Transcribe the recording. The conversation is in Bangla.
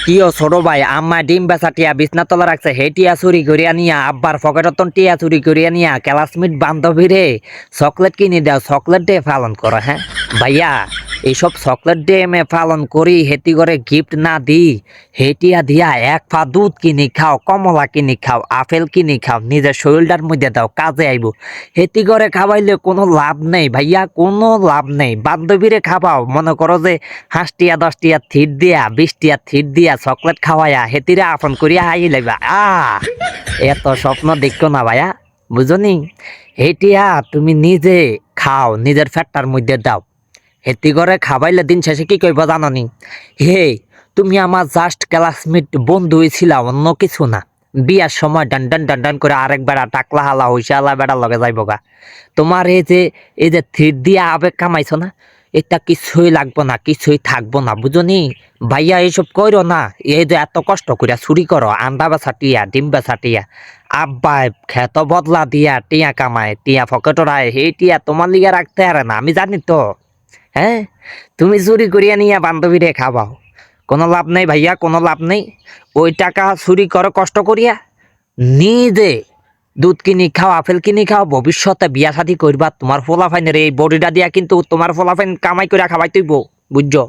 কিও ছোট ভাই আম্মা ডিম বেচা টিয়া বিছনা তলা রাখছে হে টিয়া চুরি করিয়া নিয়া আব্বার পকেটতন টিয়া চুরি করিয়া নিয়া ক্লাসমেট বান্ধবী রে চকলেট কিনে দাও চকলেট ডে পালন করো হ্যাঁ ভাইয়া এইসব চকলেট ডে মে পালন করি হেতি করে গিফট না দি হেটিয়া দিয়া এক পা দুধ কিনি খাও কমলা কিনি খাও আপেল কিনি খাও নিজের শরীরটার মধ্যে দাও কাজে আইব হেতি করে খাওয়াইলে কোনো লাভ নেই ভাইয়া কোনো লাভ নেই বান্ধবীরে খাওয়াও মনে করো যে 5 টিয়া 10 টিয়া থিট দিয়া 20 টিয়া থিট দিয়া চকলেট খাওয়াইয়া হেতিরে আপন করিয়া হাই লাইবা এত স্বপ্ন দেখো না ভাইয়া বুঝনি হেটিয়া তুমি নিজে খাও নিজের ফ্যাটটার মধ্যে দাও হেতি করে খাবাইলে দিন শেষে কি কইব জাননি হে তুমি আমার জাস্ট ক্লাসমেট বন্ধু ছিল অন্য কিছু না বিয়ার সময় ডান ডান ডান ডান করে আরেক বেড়া টাকলা হালা হইসা আলা বেড়া লগে যাইব গা তোমার এই যে থ্রিড দিয়া আবেগ কামাইছো না এটা কিছুই লাগবো না কিছুই থাকবো না বুঝনি ভাইয়া এইসব কইরো না এই যে এত কষ্ট করিয়া চুরি করো আন্ডা বেচা টিয়া ডিম বেচা টিয়া আব্বাই খেত বদলা দিয়া টিয়া কামায় টিয়া ফকেটরায় সেই টিয়া তোমার লিগে রাখতে পারে না আমি জানি তো হ্যাঁ তুমি চুরি করিয়া নিয়া বান্ধবীরে খাবাও কোনো লাভ নেই ভাইয়া কোনো লাভ নেই ওই টাকা চুরি করো কষ্ট করিয়া নিজে দুধ কিনি খাও আপেল কিনি খাও ভবিষ্যতে বিয়া শাদী করবা তোমার ফলাফাইনের এই বডিটা দিয়া কিন্তু তোমার ফলাফাইন কামাই করে খাওয়াই তুইব বুঝছো।